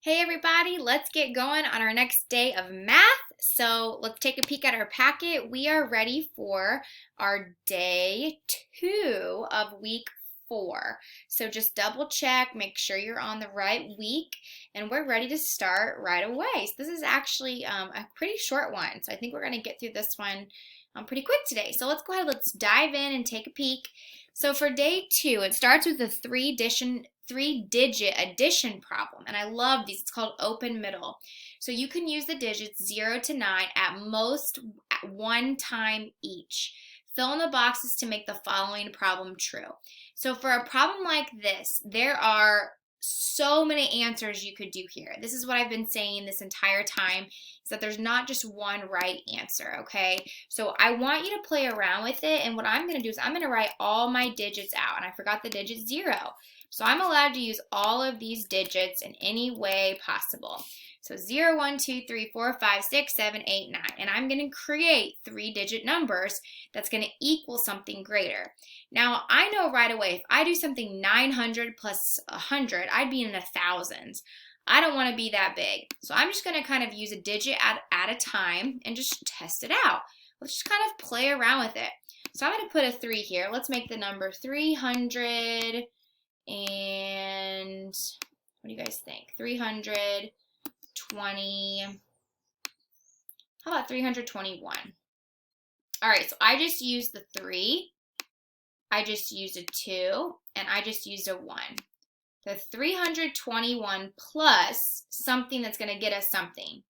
Hey everybody, let's get going on our next day of math. So let's take a peek at our packet. We are ready for our day 2 of week 4. So just double check, make sure you're on the right week, and we're ready to start right away. So this is actually a pretty short one. So I think we're going to get through this one pretty quick today. So let's go ahead, let's dive in and take a peek. So for day 2, it starts with a three-digit addition problem, and I love these. It's called open middle. So you can use the digits 0 to 9 at most at one time each. Fill in the boxes to make the following problem true. So for a problem like this, there are so many answers you could do here. This is what I've been saying this entire time, is that there's not just one right answer, okay? So I want you to play around with it, and what I'm going to do is I'm going to write all my digits out, and I forgot the digit 0. So I'm allowed to use all of these digits in any way possible. So 0, 1, 2, 3, 4, 5, 6, 7, 8, 9. And I'm going to create 3-digit numbers that's going to equal something greater. Now, I know right away if I do something 900 plus 100, I'd be in the thousands. I don't want to be that big. So I'm just going to kind of use a digit at a time and just test it out. Let's just kind of play around with it. So I'm going to put a 3 here. Let's make the number 300 and what do you guys think? 320. How about 321? All right, so I just used the 3. I just used a 2, and I just used a 1. The 321 plus something that's going to get us something.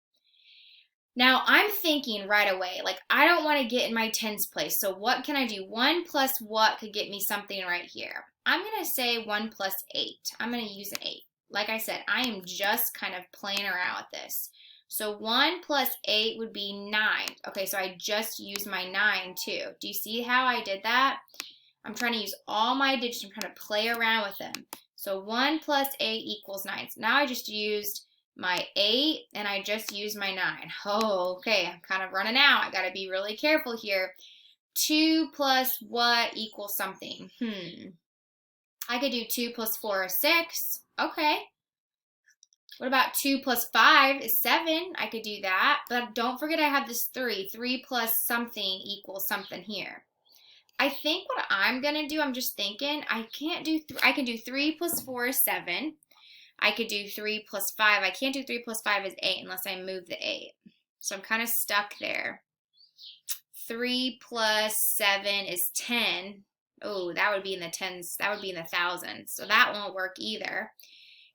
Now, I'm thinking right away, like, I don't want to get in my tens place. So what can I do? 1 plus what could get me something right here? I'm going to say 1 plus 8. I'm going to use an 8. Like I said, I am just kind of playing around with this. So 1 plus 8 would be 9. Okay, so I just used my 9 too. Do you see how I did that? I'm trying to use all my digits. I'm trying to play around with them. So 1 plus 8 equals 9. So now I just used my 8 and I just used my 9. Oh, okay, I'm kind of running out. I got to be really careful here. 2 plus what equals something? I could do 2 plus 4 is 6. Okay. What about 2 plus 5 is 7? I could do that. But don't forget I have this 3. 3 plus something equals something here. I think what I'm going to do, I'm just thinking, I can do 3 plus 4 is 7. I could do 3 plus 5. I can't do 3 plus 5 is 8 unless I move the 8. So I'm kind of stuck there. 3 plus 7 is 10. Oh, that would be in the tens. That would be in the thousands. So that won't work either.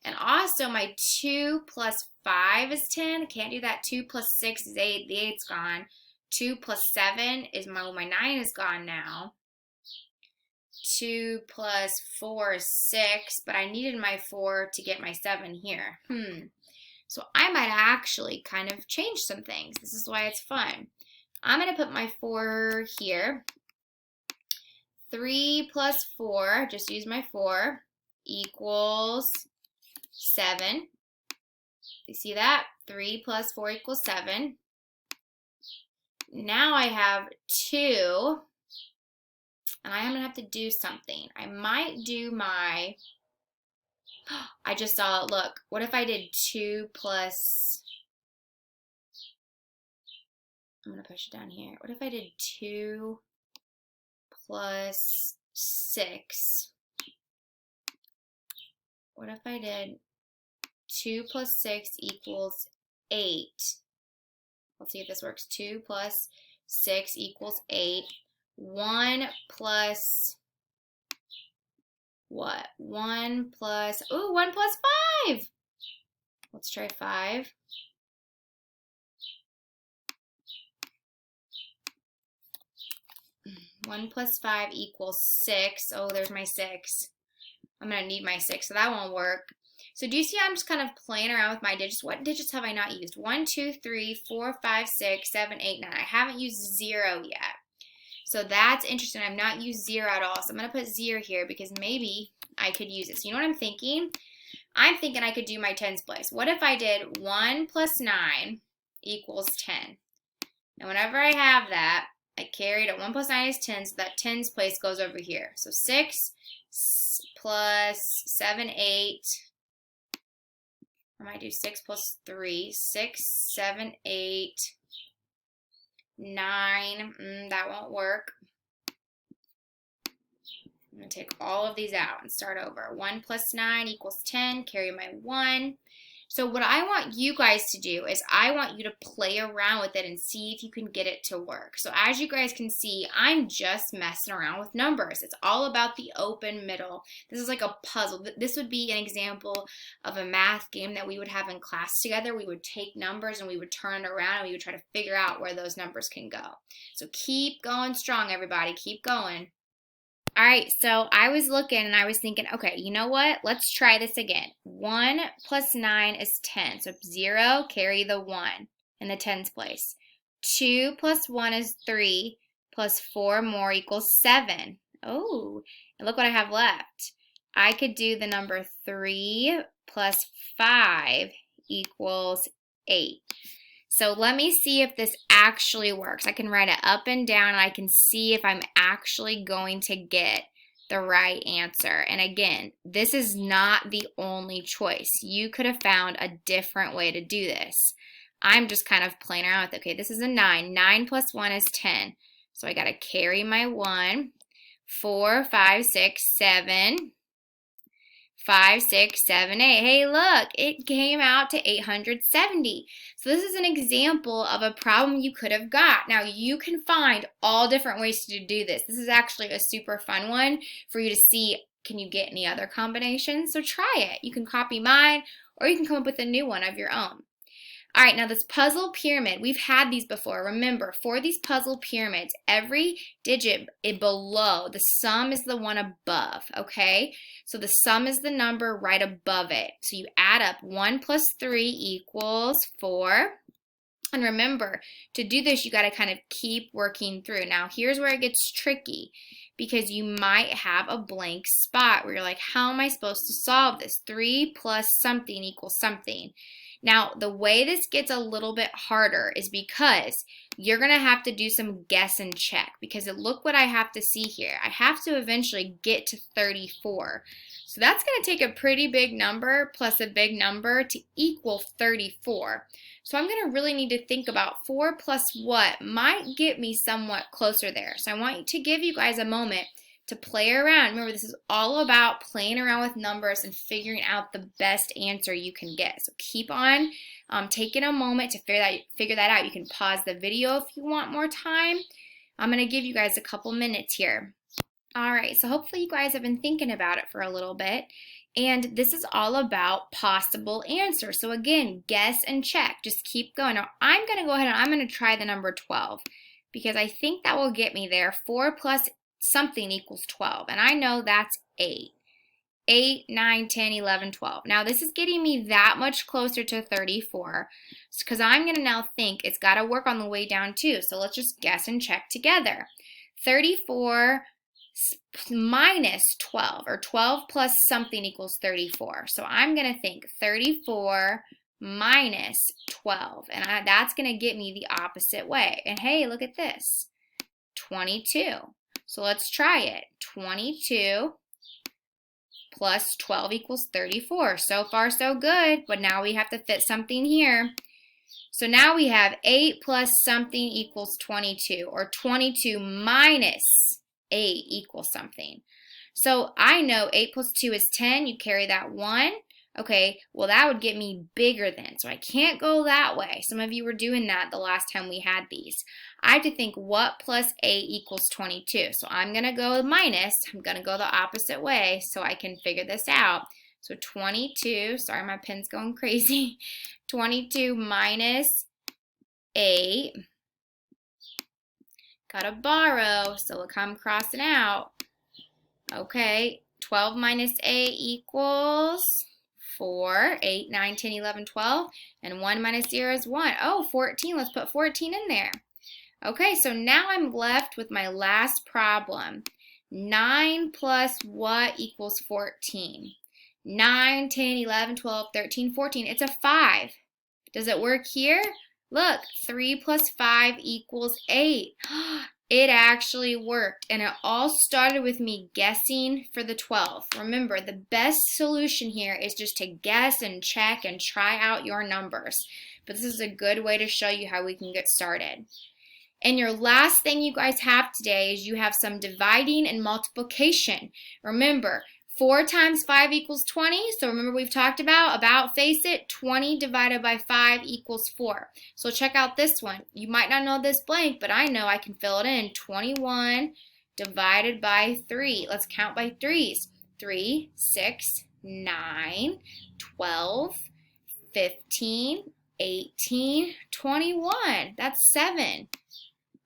And also my 2 plus 5 is 10. I can't do that. 2 plus 6 is 8. The 8's gone. 2 plus 7 is my 9 is gone now. 2 plus 4 is 6, but I needed my 4 to get my 7 here. So I might actually kind of change some things. This is why it's fun. I'm going to put my 4 here. 3 plus 4, just use my 4, equals 7. You see that? 3 plus 4 equals 7. Now I have 2. And I am going to have to do something. I might do my, I just saw it, look. What if I did 2 plus, I'm going to push it down here. What if I did 2 plus 6? What if I did 2 plus 6 equals 8? Let's see if this works. 2 plus 6 equals 8. 1 plus what? 1 plus, ooh, 1 plus 5. Let's try 5. One plus 5 equals 6. Oh, there's my 6. I'm going to need my 6, so that won't work. So do you see I'm just kind of playing around with my digits? What digits have I not used? 1, 2, 3, 4, 5, 6, 7, 8, 9. I haven't used 0 yet. So that's interesting. I've not used 0 at all. So I'm going to put 0 here because maybe I could use it. So you know what I'm thinking? I'm thinking I could do my tens place. What if I did 1 plus 9 equals 10? And whenever I have that, I carry it at 1 plus 9 is 10, so that tens place goes over here. So 6 plus 7, 8. Or I might do 6 plus 3. 6, 7, 8, 9. That won't work. I'm going to take all of these out and start over. 1 plus 9 equals 10. Carry my 1. So what I want you guys to do is I want you to play around with it and see if you can get it to work. So as you guys can see, I'm just messing around with numbers. It's all about the open middle. This is like a puzzle. This would be an example of a math game that we would have in class together. We would take numbers and we would turn it around and we would try to figure out where those numbers can go. So keep going strong, everybody. Keep going. All right, so I was looking and I was thinking, okay, you know what? Let's try this again. 1 plus 9 is 10. So 0, carry the 1 in the tens place. 2 plus 1 is 3, plus 4 more equals 7. Oh, and look what I have left. I could do the number 3 plus 5 equals 8. So let me see if this actually works. I can write it up and down and I can see if I'm actually going to get the right answer. And again, this is not the only choice. You could have found a different way to do this. I'm just kind of playing around with it. Okay, this is a 9. 9 plus 1 is 10. So I got to carry my 1. 4, 5, 6, 7. 5, 6, 7, 8. Hey, look, it came out to 870. So this is an example of a problem you could have got. Now, you can find all different ways to do this. This is actually a super fun one for you to see, can you get any other combinations? So try it. You can copy mine, or you can come up with a new one of your own. All right, now this puzzle pyramid, we've had these before. Remember, for these puzzle pyramids, every digit below, the sum is the one above, okay? So the sum is the number right above it. So you add up 1 plus 3 equals 4. And remember, to do this, you got to kind of keep working through. Now, here's where it gets tricky because you might have a blank spot where you're like, how am I supposed to solve this? 3 plus something equals something. Now, the way this gets a little bit harder is because you're going to have to do some guess and check because look what I have to see here. I have to eventually get to 34. So that's going to take a pretty big number plus a big number to equal 34. So I'm going to really need to think about 4 plus what might get me somewhat closer there. So I want to give you guys a moment to play around. Remember, this is all about playing around with numbers and figuring out the best answer you can get. So keep on taking a moment to figure that out. You can pause the video if you want more time. I'm going to give you guys a couple minutes here. All right, so hopefully you guys have been thinking about it for a little bit. And this is all about possible answers. So again, guess and check. Just keep going. Now, I'm going to go ahead and I'm going to try the number 12 because I think that will get me there. 4 plus something equals 12. And I know that's 8. 8, 9, 10, 11, 12. Now, this is getting me that much closer to 34 because I'm going to now think it's got to work on the way down too. So let's just guess and check together. 34 minus 12, or 12 plus something equals 34. So I'm going to think 34 minus 12, and that's going to get me the opposite way. And hey, look at this, 22. So let's try it. 22 plus 12 equals 34. So far, so good, but now we have to fit something here. So now we have 8 plus something equals 22, or 22 minus 8 equals something. So I know 8 plus 2 is 10. You carry that 1. Okay, well that would get me bigger then. So I can't go that way. Some of you were doing that the last time we had these. I have to think what plus 8 equals 22. So I'm going to go minus. I'm going to go the opposite way so I can figure this out. So 22, sorry my pen's going crazy. 22 minus 8. Gotta borrow, so look how I'm crossing out. Okay, 12 minus 8 equals 4. 8, 9, 10, 11, 12. And 1 minus 0 is 1. Oh, 14. Let's put 14 in there. Okay, so now I'm left with my last problem. 9 plus what equals 14? 9, 10, 11, 12, 13, 14. It's a 5. Does it work here? Look, 3 plus 5 equals 8. It actually worked, and it all started with me guessing for the 12. Remember, the best solution here is just to guess and check and try out your numbers. But this is a good way to show you how we can get started. And your last thing you guys have today is you have some dividing and multiplication. Remember, 4 times 5 equals 20. So remember we've talked about face it, 20 divided by 5 equals 4. So check out this one. You might not know this blank, but I know I can fill it in. 21 divided by 3. Let's count by threes. 3, 6, 9, 12, 15, 18, 21. That's 7.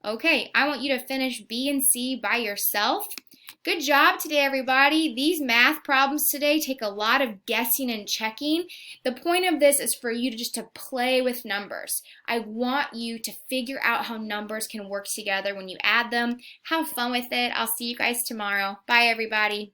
Okay, I want you to finish B and C by yourself. Good job today, everybody. These math problems today take a lot of guessing and checking. The point of this is for you to just to play with numbers. I want you to figure out how numbers can work together when you add them. Have fun with it. I'll see you guys tomorrow. Bye, everybody.